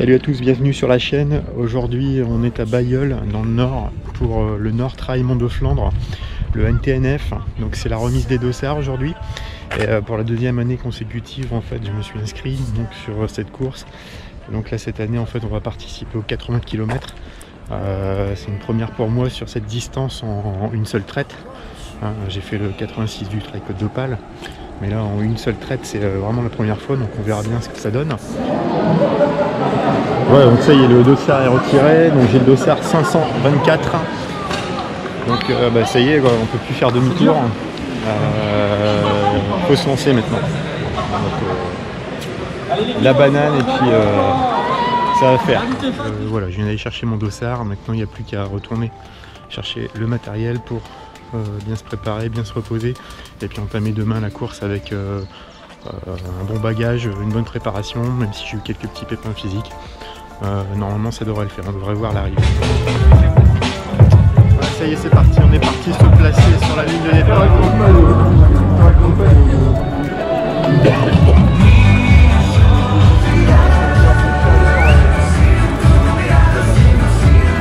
Salut à tous, bienvenue sur la chaîne. Aujourd'hui on est à Bailleul dans le nord pour le Nord Trail Mont de Flandre, le NTNF. Donc c'est la remise des dossards aujourd'hui. Et pour la deuxième année consécutive en fait je me suis inscrit donc, sur cette course. Donc là cette année en fait on va participer aux 80 km. C'est une première pour moi sur cette distance en une seule traite. J'ai fait le 86 du Trail Côte d'Opale. Mais là en une seule traite c'est vraiment la première fois, donc on verra bien ce que ça donne. Ouais, donc ça y est, le dossard est retiré, donc j'ai le dossard 524. Donc ça y est, quoi, on peut plus faire demi-tour. Faut se lancer maintenant. Donc, la banane et puis ça va faire. Voilà, je viens d'aller chercher mon dossard, maintenant il n'y a plus qu'à retourner chercher le matériel pour bien se préparer, bien se reposer et puis entamer demain la course avec un bon bagage, une bonne préparation, même si j'ai eu quelques petits pépins physiques. Normalement ça devrait le faire, on devrait voir l'arrivée. Voilà, ça y est, c'est parti, on est parti se placer sur la ligne de départ.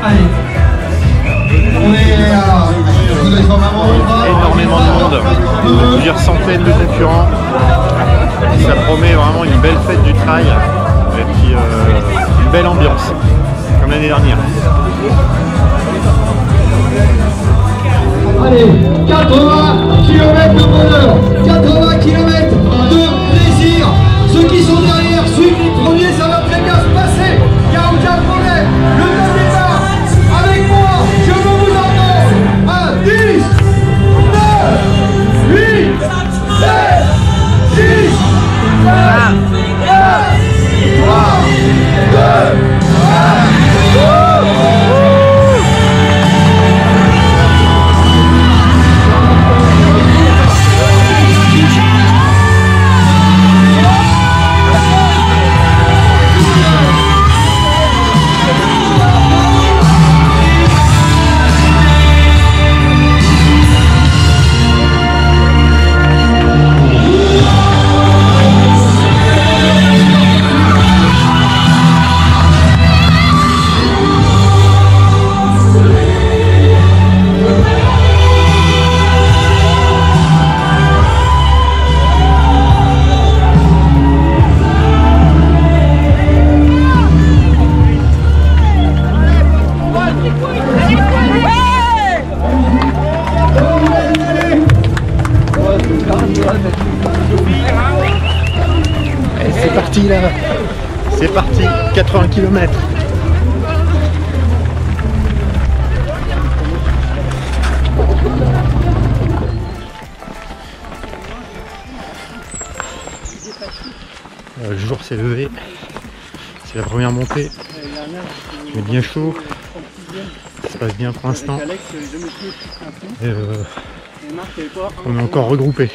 Allez, on est énormément de monde, plusieurs centaines de concurrents. Ça promet vraiment une belle fête du trail et puis une belle ambiance comme l'année dernière. Allez, 80 km de bonheur, 80 km de plaisir. Ceux qui sont derrière suivent les premiers, ça va très bien se passer. Il n'y a aucun problème. Le temps départ avec moi, je veux vous entendre. 1, 10, 9, 8, 7, 6, 5, 4, 3, 2, 1. C'est parti là, c'est parti, 80 km. Le jour s'est levé, c'est la première montée, il est bien chaud, ça se passe bien pour l'instant, on est encore regroupé.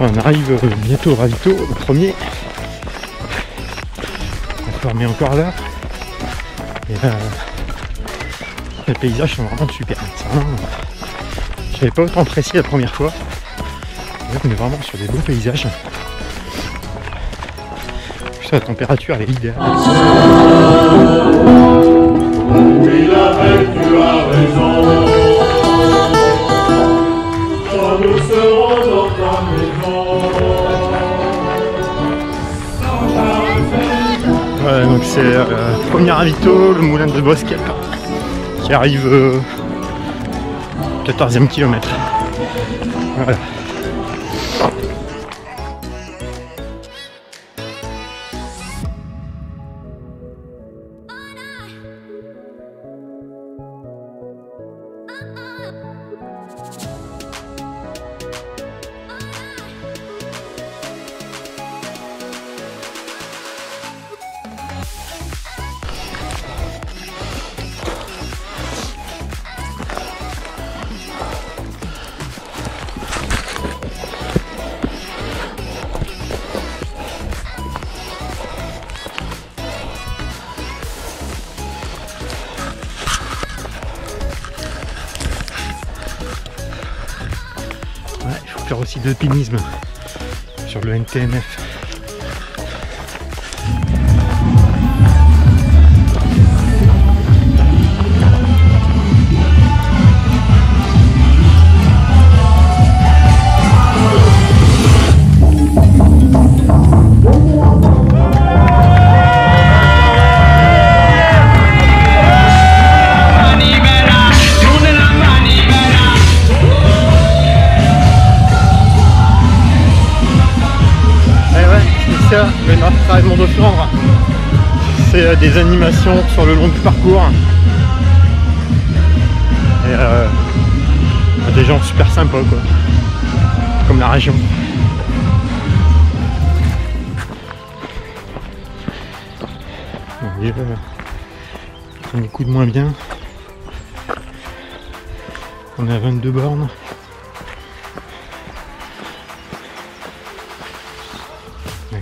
On arrive bientôt au ravito, le premier. D'accord, mais encore là. Et là, Les paysages sont vraiment super. J'avais pas autant apprécié la première fois. Là, on est vraiment sur des beaux paysages. La température elle est idéale. Oui, la belle, tu as raison. Quand nous serons dans ta maison. Ouais, donc c'est premier ravito, le moulin de Bosquet qui arrive 14e kilomètre. Voilà. Il faut faire aussi de l'alpinisme sur le NTNF. Le North Trail Mont de Flandre, c'est des animations sur le long du parcours et des gens super sympas quoi, comme la région. On écoute moins bien, on est à 22 bornes.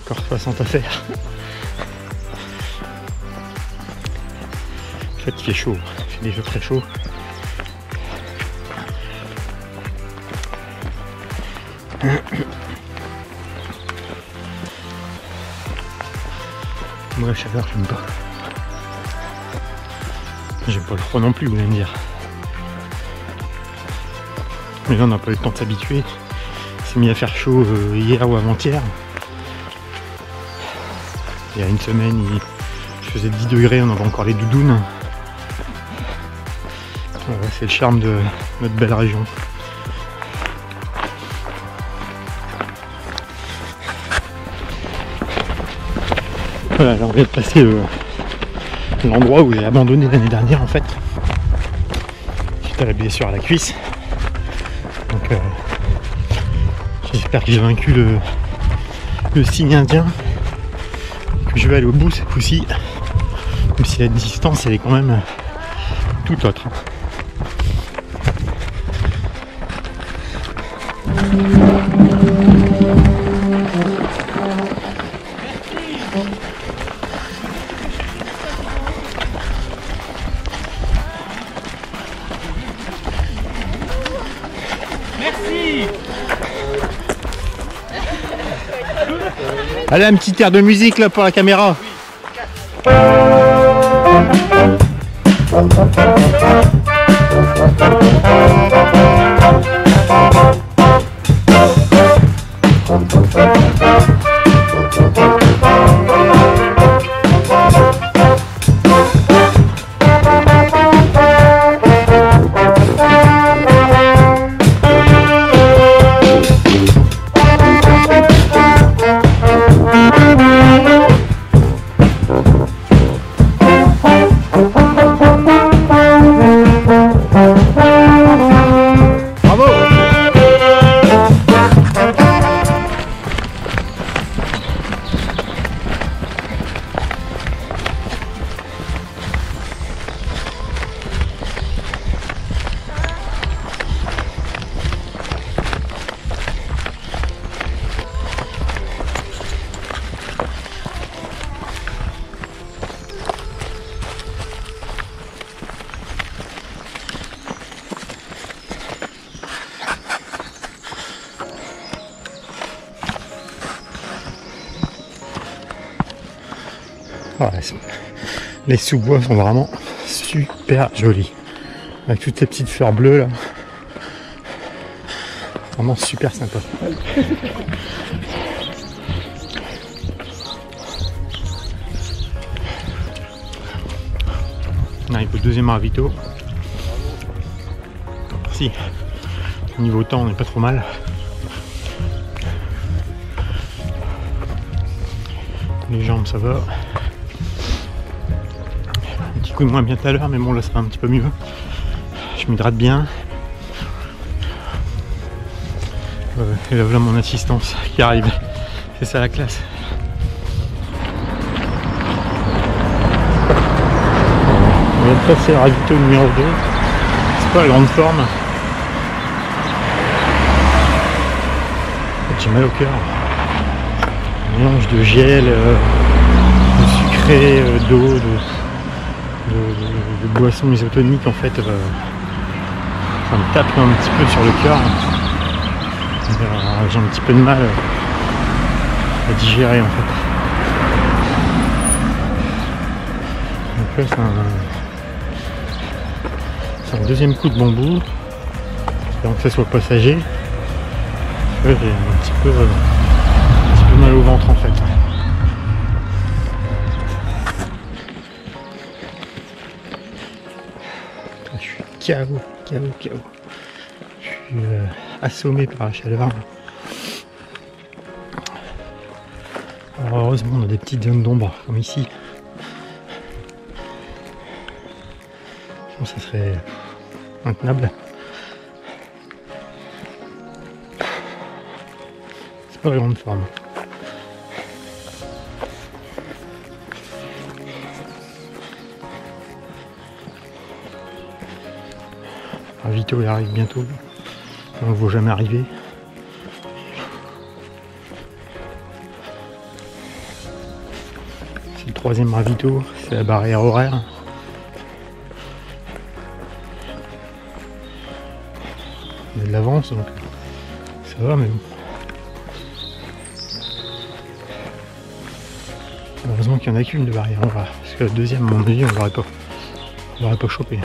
Encore 60 à faire. En fait il fait chaud, il fait déjà très chaud. Moi la chaleur j'aime pas. J'aime pas le froid non plus, vous allez me dire. Mais là on n'a pas eu le temps de s'habituer. Il s'est mis à faire chaud hier ou avant-hier. Il y a une semaine, il faisait 10 degrés, on avait encore les doudounes. Voilà, c'est le charme de notre belle région. Voilà, là on vient de passer l'endroit où j'ai abandonné l'année dernière en fait. Suite à la blessure à la cuisse. Donc j'espère que j'ai vaincu le signe indien. Je vais aller au bout cette fois-ci, même si la distance elle est quand même tout autre. Merci. Allez, un petit air de musique là pour la caméra. Ouais, les sous-bois sont vraiment super jolis. Avec toutes ces petites fleurs bleues là. Vraiment super sympa. On arrive au deuxième ravito. Si, au niveau temps on n'est pas trop mal. Les jambes ça va. Un petit coup de moins bien tout à l'heure, mais bon là ça va un petit peu mieux. Je m'hydrate bien. Et là voilà mon assistance qui arrive. C'est ça la classe. On vient de passer le ravito numéro 2. C'est pas la grande forme. J'ai mal au cœur. Un mélange de gel, de sucré, d'eau, de boissons isotoniques en fait. Ça me tape un petit peu sur le cœur. J'ai un petit peu de mal à digérer en fait. Donc là c'est un deuxième coup de bambou. Espérons que ça soit passager. J'ai un petit peu mal au ventre en fait. Je suis KO. Je suis assommé par la chaleur. Alors heureusement on a des petites zones d'ombre comme ici. Sinon ça serait intenable. C'est pas la grande forme. Ravito il arrive bientôt. On ne le voit jamais arriver. C'est le troisième ravito, c'est la barrière horaire. Il y a de l'avance donc ça va mais bon. Heureusement qu'il n'y en a qu'une de barrière horaire. Parce que la deuxième à mon avis on l'aurait pas chopé.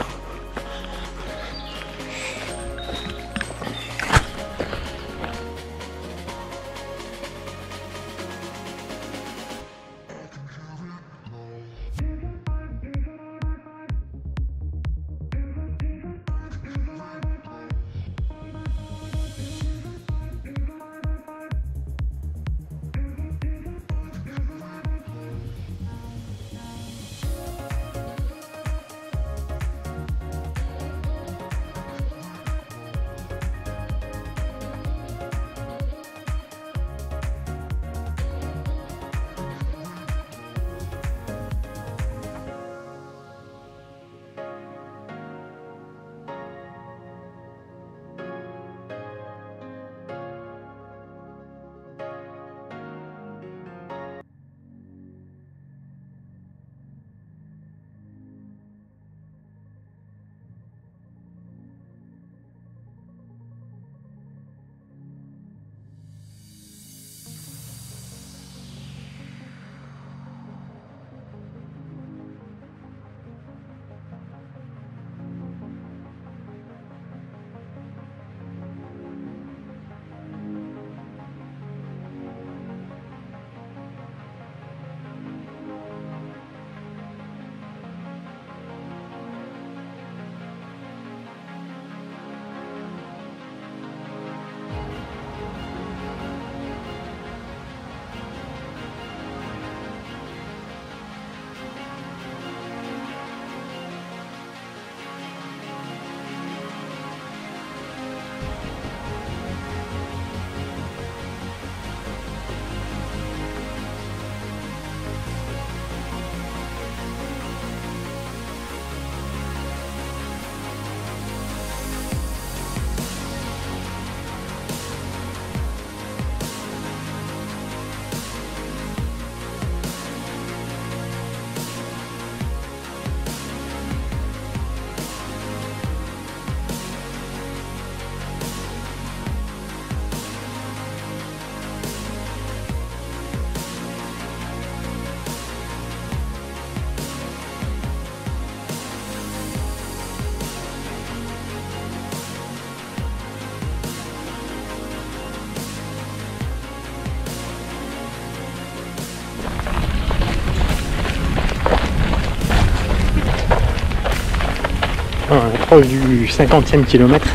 On est proche du 50e kilomètre.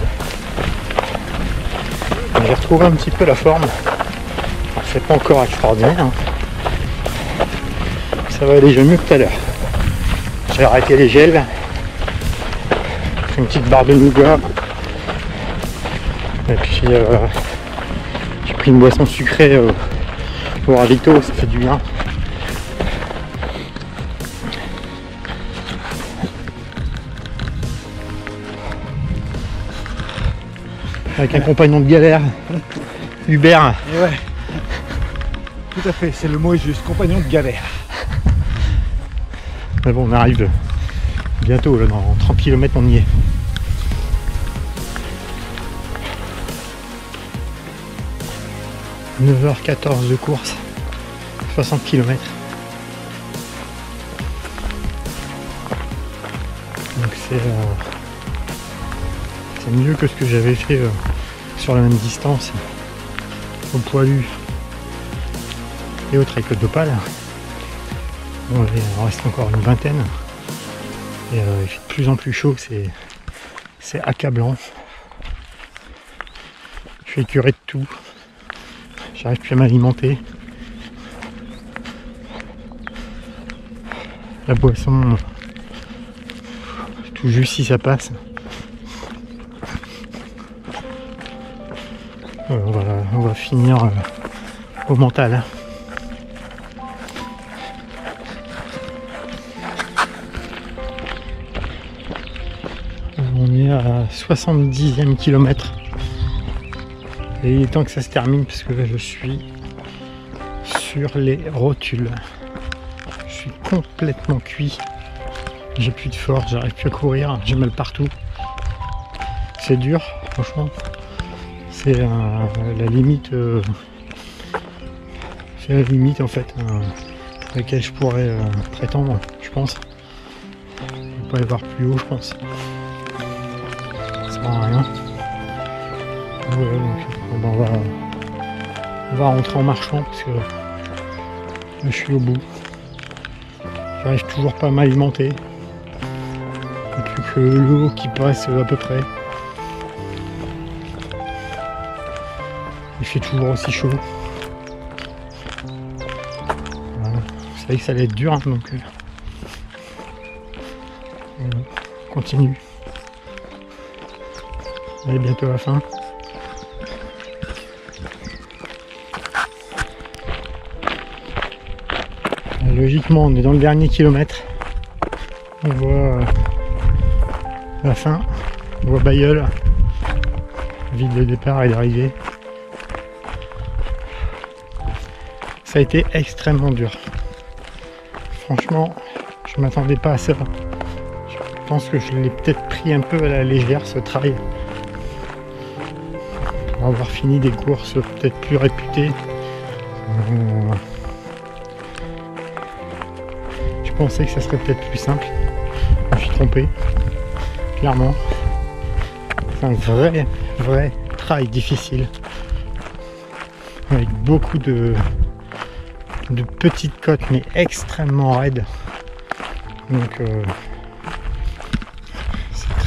J'ai retrouvé un petit peu la forme. C'est pas encore extraordinaire, hein. Ça va déjà mieux que tout à l'heure. J'ai arrêté les gels, une petite barre de nougat, et puis j'ai pris une boisson sucrée au ravito, ça fait du bien. Avec un compagnon de galère, Hubert. Et ouais, tout à fait, c'est le mot est juste, compagnon de galère. Mais bon, on arrive bientôt, là, dans 30 km on y est. « 9h14 de course, 60 km. Donc c'est mieux que ce que j'avais fait sur la même distance au poids lu et au trek d'Opale. Bon, il en reste encore une vingtaine et il fait de plus en plus chaud, c'est accablant. Je suis écœuré de tout, j'arrive plus à m'alimenter. La boisson, tout juste si ça passe. On va finir au mental. On est à 70e kilomètre et il est temps que ça se termine parce que là je suis sur les rotules. Je suis complètement cuit, j'ai plus de force, j'arrive plus à courir, j'ai mal partout. C'est dur, franchement. C'est la limite, c'est la limite en fait à laquelle je pourrais prétendre, je pense. Je ne peux pas y voir plus haut, je pense. Ça sert à rien. Voilà, donc, bon, on va rentrer en marchant parce que là, je suis au bout. J'arrive toujours pas à m'alimenter. Il n'y a plus que l'eau qui passe à peu près. Il fait toujours aussi chaud. Voilà. Je savais que ça allait être dur, hein, donc voilà. On continue. On est bientôt à la fin. Logiquement, on est dans le dernier kilomètre. On voit la fin. On voit Bailleul. Ville de départ et d'arrivée. Ça a été extrêmement dur. Franchement, je m'attendais pas à ça. Je pense que je l'ai peut-être pris un peu à la légère ce trail. Pour avoir fini des courses peut-être plus réputées. Je pensais que ça serait peut-être plus simple. Je me suis trompé. Clairement. C'est un vrai trail difficile. Avec beaucoup de petites côtes mais extrêmement raides, donc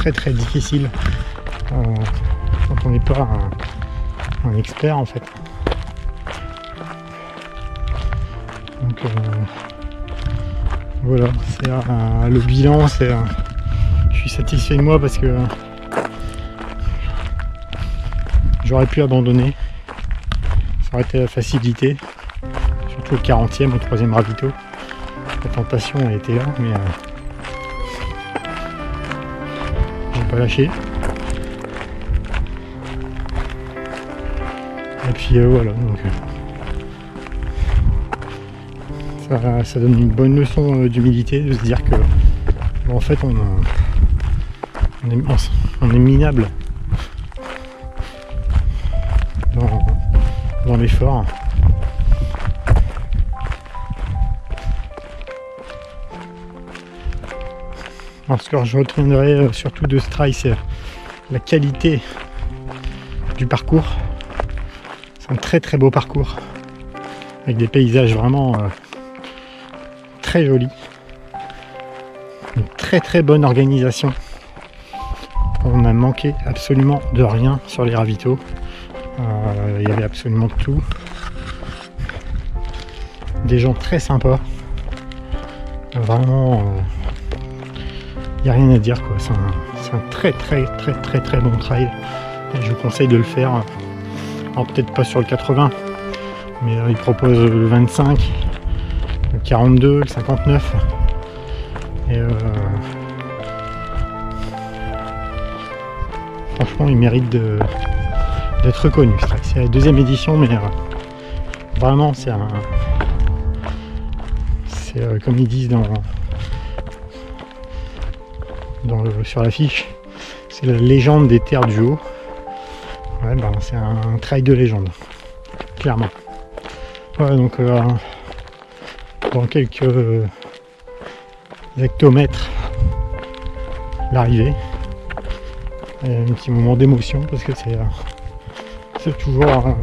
c'est très difficile quand on n'est pas un expert en fait. Donc voilà, c'est le bilan, je suis satisfait de moi parce que j'aurais pu abandonner, ça aurait été la facilité. Surtout au 40e, au 3e ravito. La tentation a été là, mais j'ai pas lâché. Et puis voilà, donc ça donne une bonne leçon d'humilité de se dire que bon, en fait on est minable dans l'effort. Alors, ce que je retiendrai surtout de ce trail, c'est la qualité du parcours. C'est un très beau parcours avec des paysages vraiment très jolis, une très bonne organisation. on n'a manqué absolument de rien sur les ravitaux. Il y avait absolument tout. Des gens très sympas. Vraiment, il n'y a rien à dire quoi. C'est un très bon trail. Et je vous conseille de le faire. Alors peut-être pas sur le 80, mais il propose le 25, le 42, le 59. Et franchement, il mérite d'être reconnu. C'est la deuxième édition, mais vraiment, c'est comme ils disent sur l'affiche, c'est la légende des terres du Haut. Ouais, ben, c'est un trail de légende, clairement. Ouais, donc dans quelques hectomètres, l'arrivée. Un petit moment d'émotion parce que c'est toujours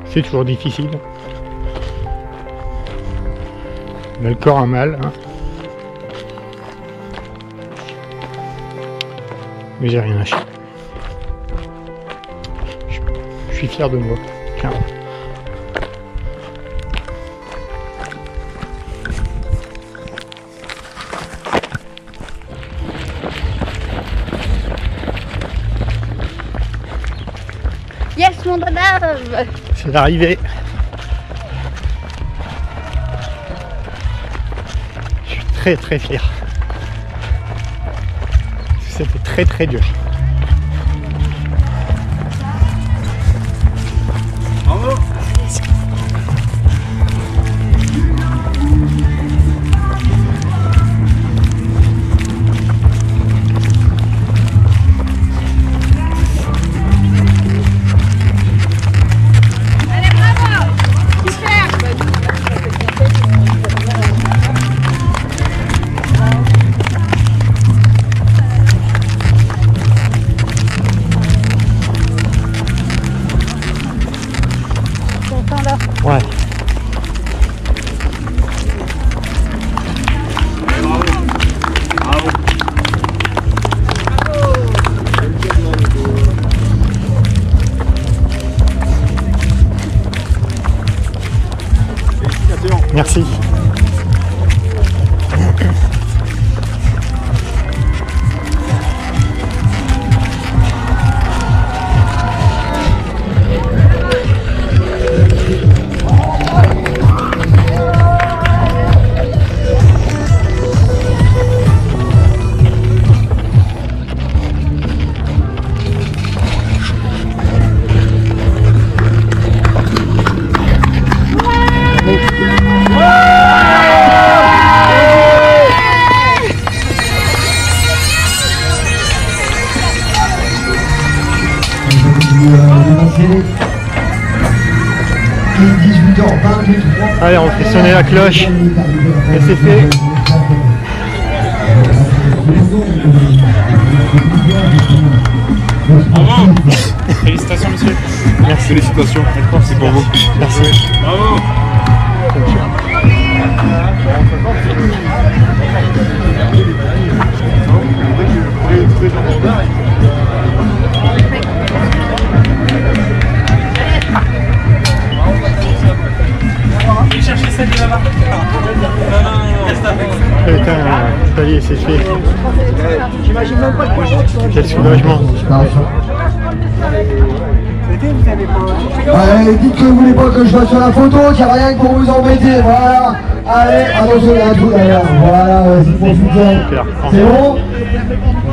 c'est toujours difficile. Mais le corps a mal, hein. Mais j'ai rien lâché. Je suis fier de moi. Tiens. Yes, mon bonhomme! C'est l'arrivée. Je suis très fier. C'était très dur. Bravo. Allez, bravo! Super! Ouais. Bravo. Merci. Allez, on fait sonner la cloche. Et c'est fait. Bravo. Félicitations, monsieur. Merci. Félicitations. C'est pour vous. Merci. Bravo. Chercher celle de là-bas. Putain, ça y est, c'est fait. Quel soulagement. Allez, dites que vous voulez pas que je sois sur la photo, qu'il n'y a rien que pour vous embêter, voilà. Allez, attention, il y a un tout d'ailleurs. Voilà, vas-y, profitez. Super. C'est bon?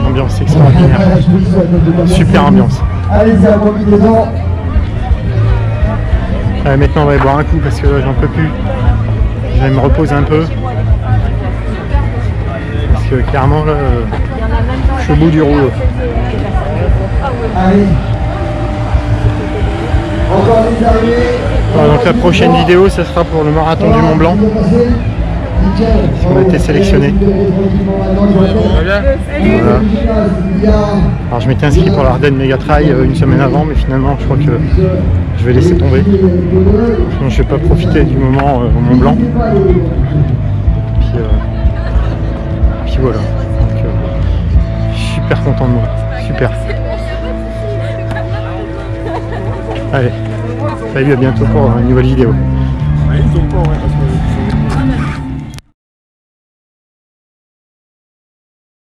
Ambiance extraordinaire. Super ambiance. Allez-y, à profitez-en. Maintenant on va aller boire un coup parce que j'en peux plus. Je vais me reposer un peu. Parce que clairement là, je suis au bout du rouleau. Allez. Encore des arrivées. Voilà, donc la prochaine vidéo ça sera pour le marathon du Mont Blanc. Parce qu'on a été sélectionné. Voilà. Alors je m'étais inscrit pour l'Ardenne Mega Trail une semaine avant, mais finalement je crois que je vais laisser tomber. Sinon je vais pas profiter du moment au Mont Blanc. Puis voilà. Donc, je suis super content de moi. Super. Allez, salut, à bientôt pour une nouvelle vidéo. Ils sont pas